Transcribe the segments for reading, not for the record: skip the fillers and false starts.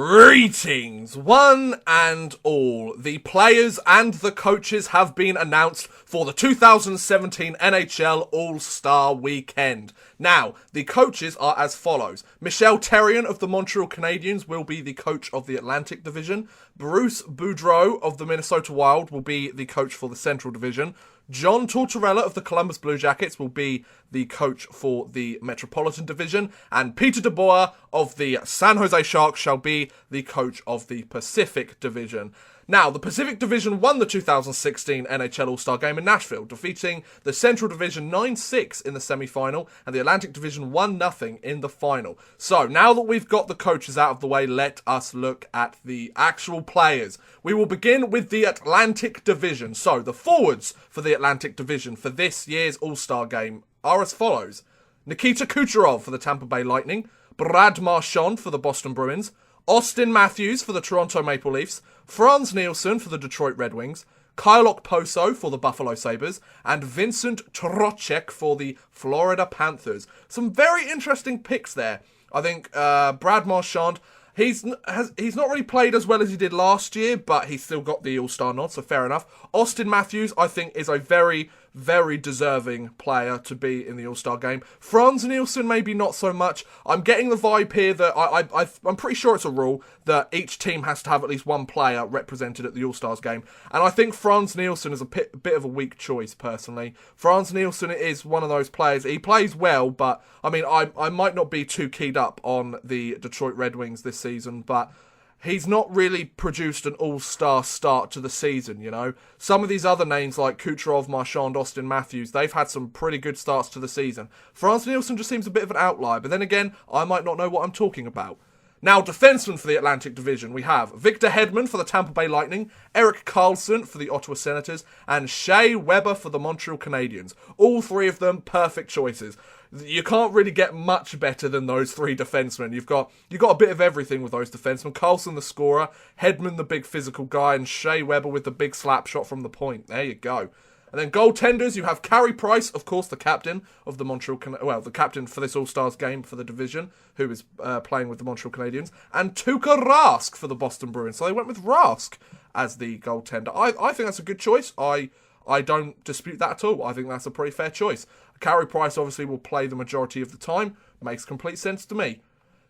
Greetings, one and all. The players and the coaches have been announced for the 2017 NHL All Star weekend. Now, the coaches are as follows. Michel Therrien of the Montreal Canadiens will be the coach of the Atlantic Division. Bruce Boudreau of the Minnesota Wild will be the coach for the Central Division. John Tortorella of the Columbus Blue Jackets will be the coach for the Metropolitan Division, and Peter DeBoer of the San Jose Sharks shall be the coach of the Pacific Division. Now, the Pacific Division won the 2016 NHL All Star game in Nashville, defeating the Central Division 9-6 in the semi-final, and the Atlantic Division 1-0 in the final. So, now that we've got the coaches out of the way, let us look at the actual players. We will begin with the Atlantic Division. So, the forwards for the Atlantic Division for this year's All Star game are as follows. Nikita Kucherov for the Tampa Bay Lightning, Brad Marchand for the Boston Bruins, Austin Matthews for the Toronto Maple Leafs, Franz Nielsen for the Detroit Red Wings, Kyle Okposo for the Buffalo Sabres, and Vincent Trocheck for the Florida Panthers. Some very interesting picks there. I think Brad Marchand, he's not really played as well as he did last year, but he's still got the All-Star nod, so fair enough. Austin Matthews, I think, is a very, very deserving player to be in the All-Star game. Franz Nielsen, maybe not so much. I'm getting the vibe here that I'm pretty sure it's a rule that each team has to have at least one player represented at the All-Stars game. And I think Franz Nielsen is a bit of a weak choice, personally. Franz Nielsen is one of those players. He plays well, but, I mean, I might not be too keyed up on the Detroit Red Wings this season, but he's not really produced an all-star start to the season, you know. Some of these other names like Kucherov, Marchand, Austin Matthews, they've had some pretty good starts to the season. Franz Nielsen just seems a bit of an outlier, but then again, I might not know what I'm talking about. Now, defensemen for the Atlantic Division, we have Victor Hedman for the Tampa Bay Lightning, Erik Karlsson for the Ottawa Senators, and Shea Weber for the Montreal Canadiens. All three of them perfect choices. You can't really get much better than those three defensemen. You've got a bit of everything with those defensemen. Karlsson the scorer, Hedman the big physical guy, and Shea Weber with the big slap shot from the point. There you go. And then goaltenders, you have Carey Price, of course, the captain of the the captain for this All-Stars game for the division, who is playing with the Montreal Canadiens, and Tuukka Rask for the Boston Bruins. So they went with Rask as the goaltender. I think that's a good choice. I don't dispute that at all. I think that's a pretty fair choice. Carey Price obviously will play the majority of the time. Makes complete sense to me.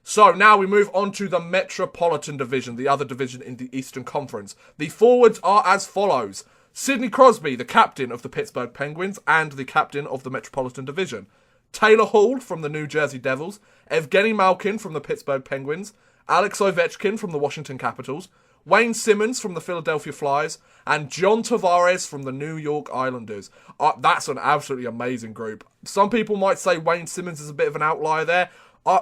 So now we move on to the Metropolitan Division, the other division in the Eastern Conference. The forwards are as follows. Sidney Crosby, the captain of the Pittsburgh Penguins and the captain of the Metropolitan Division. Taylor Hall from the New Jersey Devils. Evgeny Malkin from the Pittsburgh Penguins. Alex Ovechkin from the Washington Capitals. Wayne Simmons from the Philadelphia Flyers. And John Tavares from the New York Islanders. That's an absolutely amazing group. Some people might say Wayne Simmons is a bit of an outlier there.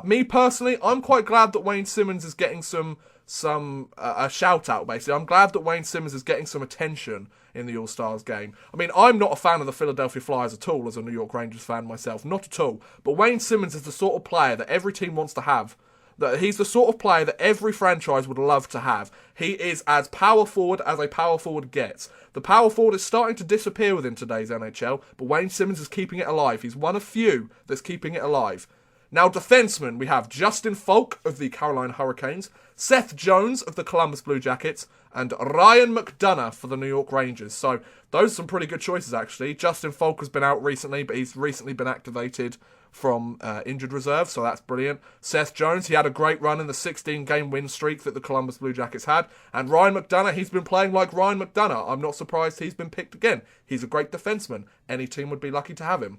Me personally, I'm quite glad that Wayne Simmons is getting a shout out, basically. I'm glad that Wayne Simmons is getting some attention in the All-Stars game. I mean, I'm not a fan of the Philadelphia Flyers at all as a New York Rangers fan myself. Not at all. But Wayne Simmons is the sort of player that every team wants to have. That he's the sort of player that every franchise would love to have. He is as power forward as a power forward gets. The power forward is starting to disappear within today's NHL, but Wayne Simmons is keeping it alive. He's one of few that's keeping it alive. Now, defensemen, we have Justin Falk of the Carolina Hurricanes, Seth Jones of the Columbus Blue Jackets, and Ryan McDonough for the New York Rangers. So, those are some pretty good choices, actually. Justin Falk has been out recently, but he's recently been activated from injured reserve, so that's brilliant. Seth Jones, he had a great run in the 16-game win streak that the Columbus Blue Jackets had. And Ryan McDonough, he's been playing like Ryan McDonough. I'm not surprised he's been picked again. He's a great defenseman. Any team would be lucky to have him.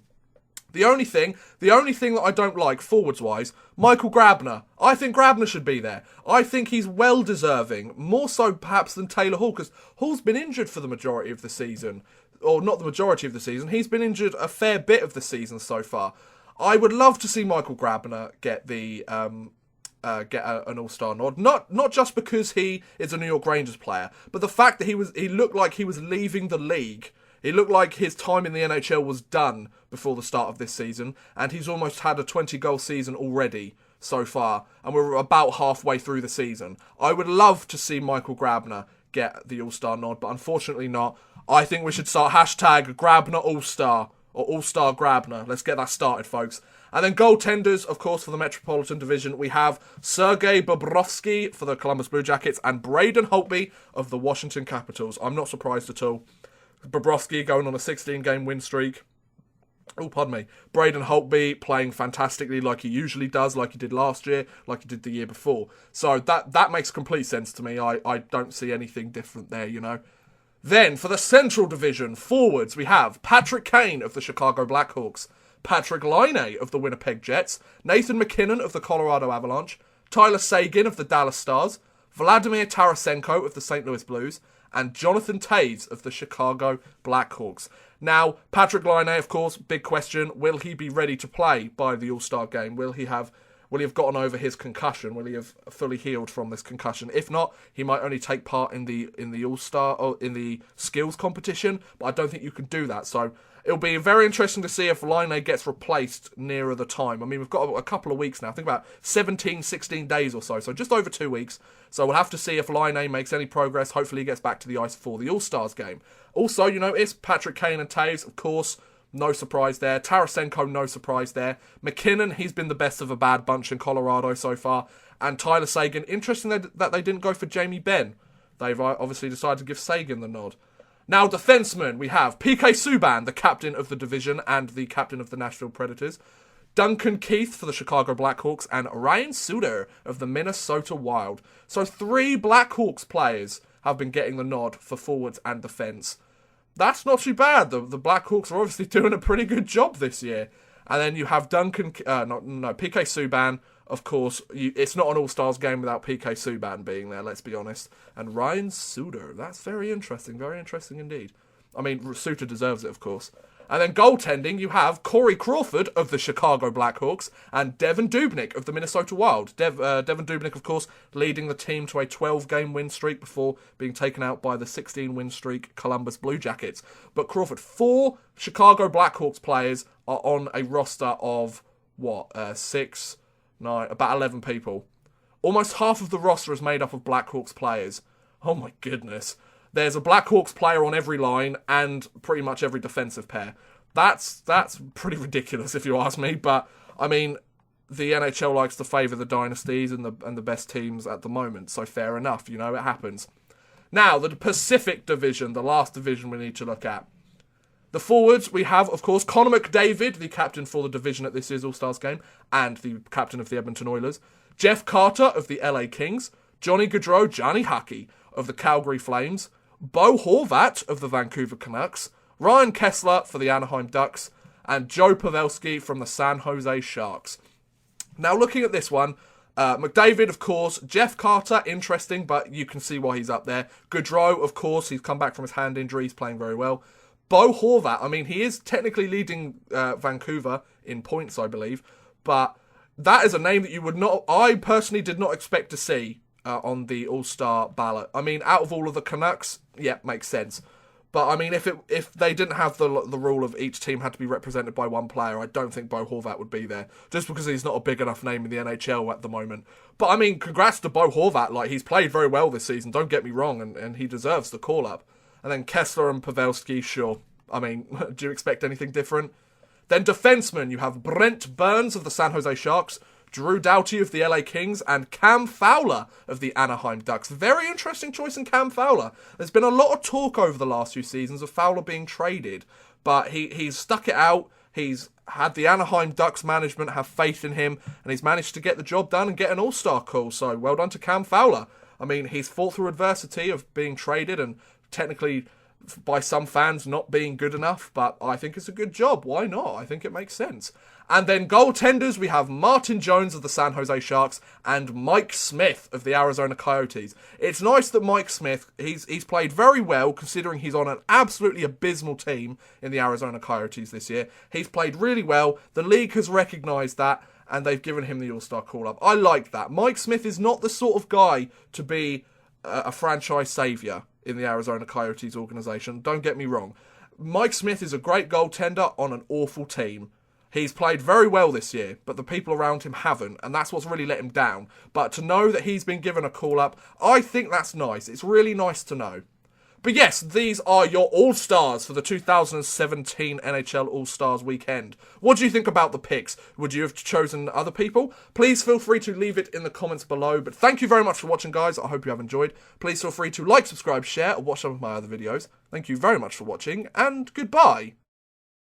The only thing that I don't like, forwards-wise, Michael Grabner. I think Grabner should be there. I think he's well-deserving, more so perhaps than Taylor Hall, because Hall's been injured for the majority of the season. Or not the majority of the season, he's been injured a fair bit of the season so far. I would love to see Michael Grabner get an All-Star nod. Not just because he is a New York Rangers player, but the fact that he looked like he was leaving the league. It looked like his time in the NHL was done before the start of this season, and he's almost had a 20-goal season already so far, and we're about halfway through the season. I would love to see Michael Grabner get the All-Star nod, but unfortunately not. I think we should start hashtag Grabner All-Star, or All-Star Grabner. Let's get that started, folks. And then goaltenders, of course, for the Metropolitan Division, we have Sergei Bobrovsky for the Columbus Blue Jackets and Braden Holtby of the Washington Capitals. I'm not surprised at all. Bobrovsky going on a 16-game win streak. Oh, pardon me. Braden Holtby playing fantastically like he usually does, like he did last year, like he did the year before. So that makes complete sense to me. I don't see anything different there, you know. Then, for the Central Division, forwards, we have Patrick Kane of the Chicago Blackhawks, Patrick Laine of the Winnipeg Jets, Nathan MacKinnon of the Colorado Avalanche, Tyler Seguin of the Dallas Stars, Vladimir Tarasenko of the St. Louis Blues, and Jonathan Toews of the Chicago Blackhawks. Now, Patrick Laine, of course, big question, will he be ready to play by the All-Star game? Will he have gotten over his concussion? Will he have fully healed from this concussion? If not, he might only take part in the All-Star or in the skills competition, but I don't think you can do that. So it'll be very interesting to see if Laine gets replaced nearer the time. I mean, we've got a couple of weeks now. I think about 17, 16 days or so just over 2 weeks. So we'll have to see if Laine makes any progress. Hopefully he gets back to the ice for the All-Stars game. Also, you know, it's Patrick Kane and Toews, of course. No surprise there. Tarasenko, no surprise there. McKinnon, he's been the best of a bad bunch in Colorado so far. And Tyler Seguin, interesting that they didn't go for Jamie Benn. They've obviously decided to give Seguin the nod. Now, defensemen, we have PK Subban, the captain of the division and the captain of the Nashville Predators. Duncan Keith for the Chicago Blackhawks and Ryan Suter of the Minnesota Wild. So 3 Blackhawks players have been getting the nod for forwards and defence. That's not too bad. The Blackhawks are obviously doing a pretty good job this year. And then you have PK Subban, of course. It's not an All-Stars game without PK Subban being there, let's be honest. And Ryan Suter, that's very interesting indeed. I mean, Suter deserves it, of course. And then goaltending, you have Corey Crawford of the Chicago Blackhawks and Devin Dubnyk of the Minnesota Wild. Devin Dubnyk, of course, leading the team to a 12-game win streak before being taken out by the 16-win streak Columbus Blue Jackets. But Crawford, 4 Chicago Blackhawks players are on a roster of, about 11 people. Almost half of the roster is made up of Blackhawks players. Oh my goodness. There's a Blackhawks player on every line and pretty much every defensive pair. That's pretty ridiculous if you ask me, but I mean, the NHL likes to favour the dynasties and the best teams at the moment, so fair enough, you know, it happens. Now, the Pacific Division, the last division we need to look at. The forwards, we have, of course, Connor McDavid, the captain for the division at this year's All-Stars game, and the captain of the Edmonton Oilers. Jeff Carter of the LA Kings. Johnny Gaudreau, Johnny Hockey of the Calgary Flames. Bo Horvat of the Vancouver Canucks, Ryan Kessler for the Anaheim Ducks, and Joe Pavelski from the San Jose Sharks. Now, looking at this one, McDavid, of course, Jeff Carter, interesting, but you can see why he's up there. Gaudreau, of course, he's come back from his hand injury, he's playing very well. Bo Horvat, I mean, he is technically leading Vancouver in points, I believe, but that is a name that I personally did not expect to see on the All-Star ballot. I mean, out of all of the Canucks, yeah, makes sense. But I mean, if they didn't have the rule of each team had to be represented by one player, I don't think Bo Horvat would be there, just because he's not a big enough name in the NHL at the moment. But I mean, congrats to Bo Horvat. Like, he's played very well this season, don't get me wrong, and he deserves the call-up. And then Kessler and Pavelski, sure. I mean, do you expect anything different? Then defensemen, you have Brent Burns of the San Jose Sharks, Drew Doughty of the LA Kings, and Cam Fowler of the Anaheim Ducks. Very interesting choice in Cam Fowler. There's been a lot of talk over the last few seasons of Fowler being traded, but he's stuck it out. He's had the Anaheim Ducks management have faith in him, and he's managed to get the job done and get an All-Star call. So well done to Cam Fowler. I mean, he's fought through adversity of being traded and technically, by some fans, not being good enough, but I think it's a good job. Why not? I think it makes sense. And then goaltenders, we have Martin Jones of the San Jose Sharks and Mike Smith of the Arizona Coyotes. It's nice that Mike Smith, he's played very well considering he's on an absolutely abysmal team in the Arizona Coyotes this year. He's played really well. The league has recognised that and they've given him the All-Star call-up. I like that. Mike Smith is not the sort of guy to be a franchise saviour in the Arizona Coyotes organisation. Don't get me wrong. Mike Smith is a great goaltender on an awful team. He's played very well this year, but the people around him haven't, and that's what's really let him down. But to know that he's been given a call-up, I think that's nice. It's really nice to know. But yes, these are your All-Stars for the 2017 NHL All-Stars weekend. What do you think about the picks? Would you have chosen other people? Please feel free to leave it in the comments below. But thank you very much for watching, guys. I hope you have enjoyed. Please feel free to like, subscribe, share, or watch some of my other videos. Thank you very much for watching, and goodbye.